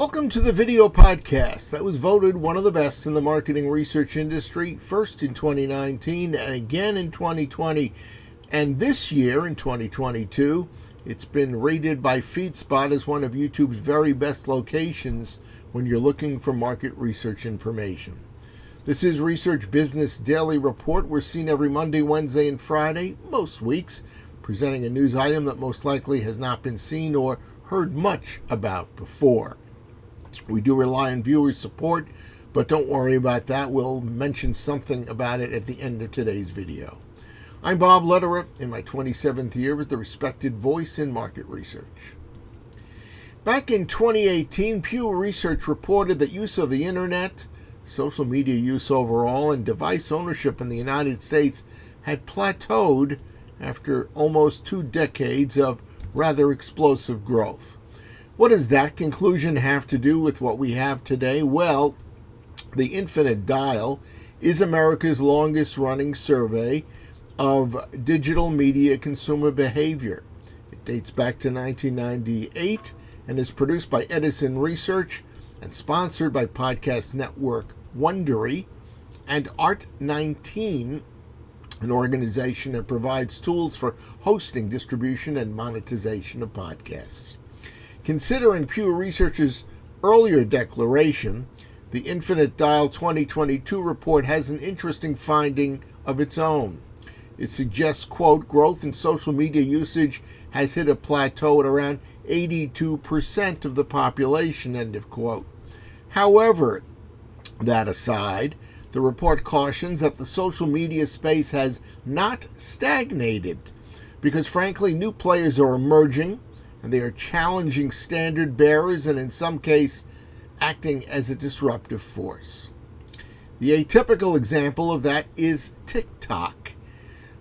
Welcome to the video podcast that was voted one of the best in the marketing research industry, first in 2019 and again in 2020. And this year, in 2022, it's been rated by FeedSpot as one of YouTube's very best locations when you're looking for market research information. This is Research Business Daily Report. We're seen every Monday, Wednesday, and Friday, most weeks, presenting a news item that most likely has not been seen or heard much about before. We do rely on viewer support, but don't worry about that. We'll mention something about it at the end of today's video. I'm Bob Lederer, in my 27th year as the respected voice in market research. Back in 2018, Pew Research reported that use of the internet, social media use overall, and device ownership in the United States had plateaued after almost 2 decades of rather explosive growth. What does that conclusion have to do with what we have today? Well, the Infinite Dial is America's longest running survey of digital media consumer behavior. It dates back to 1998 and is produced by Edison Research and sponsored by podcast network Wondery and Art19, an organization that provides tools for hosting, distribution, and monetization of podcasts. Considering Pew Research's earlier declaration, the Infinite Dial 2022 report has an interesting finding of its own. It suggests, quote, growth in social media usage has hit a plateau at around 82% of the population, end of quote. However, that aside, the report cautions that the social media space has not stagnated because, frankly, new players are emerging and they are challenging standard bearers and, in some cases, acting as a disruptive force. The atypical example of that is TikTok,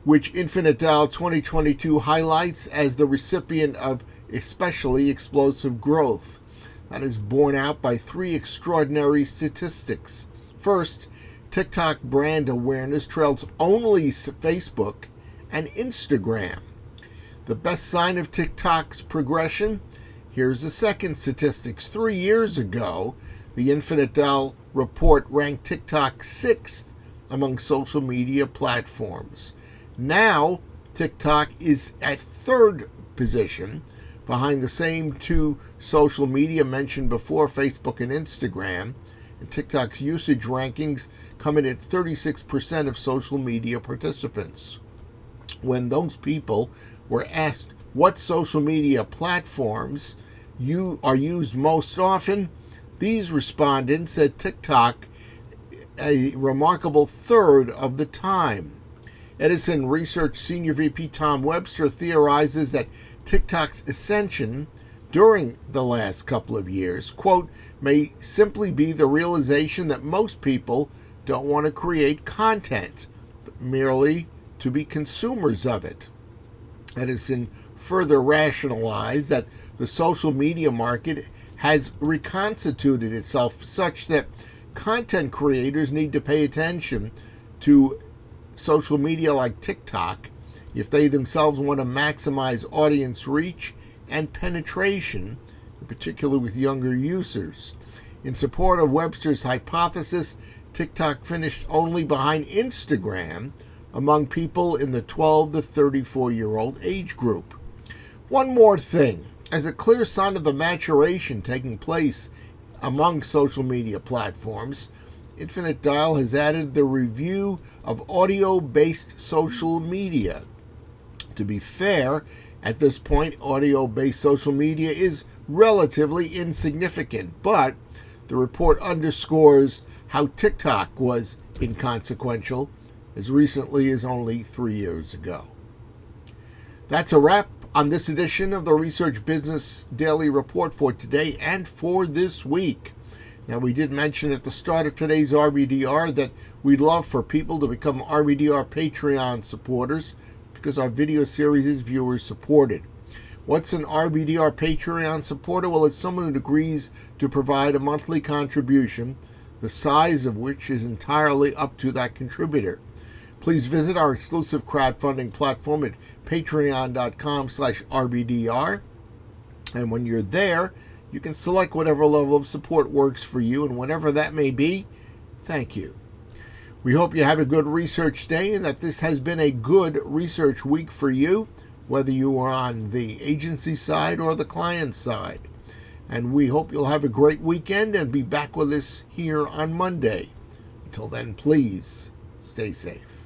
which Infinite Dial 2022 highlights as the recipient of especially explosive growth. That is borne out by 3 extraordinary statistics. First, TikTok brand awareness trails only Facebook and Instagram. The best sign of TikTok's progression? Here's the second statistics. 3 years ago, the Infinite Dial report ranked TikTok 6th among social media platforms. Now, TikTok is at 3rd position, behind the same 2 social media mentioned before, Facebook and Instagram. And TikTok's usage rankings come in at 36% of social media participants. When those people were asked what social media platforms are used most often, these respondents said TikTok a remarkable 1/3 of the time. Edison Research Senior VP Tom Webster theorizes that TikTok's ascension during the last couple of years, quote, may simply be the realization that most people don't want to create content, but merely to be consumers of it. Edison further rationalized that the social media market has reconstituted itself such that content creators need to pay attention to social media like TikTok if they themselves want to maximize audience reach and penetration, particularly with younger users. In support of Webster's hypothesis, TikTok finished only behind Instagram among people in the 12 to 34-year-old age group. One more thing. As a clear sign of the maturation taking place among social media platforms, Infinite Dial has added the review of audio-based social media. To be fair, at this point, audio-based social media is relatively insignificant, but the report underscores how TikTok was inconsequential as recently as only 3 years ago. That's a wrap on this edition of the Research Business Daily Report for today and for this week. Now, we did mention at the start of today's RBDR that we'd love for people to become RBDR Patreon supporters because our video series is viewer supported. What's an RBDR Patreon supporter? Well, it's someone who agrees to provide a monthly contribution, the size of which is entirely up to that contributor. Please visit our exclusive crowdfunding platform at patreon.com/RBDR. And when you're there, You can select whatever level of support works for you, and whatever that may be, thank you. We hope you have a good research day and that this has been a good research week for you, whether you are on the agency side or the client side. And we hope you'll have a great weekend and be back with us here on Monday. Until then, please stay safe.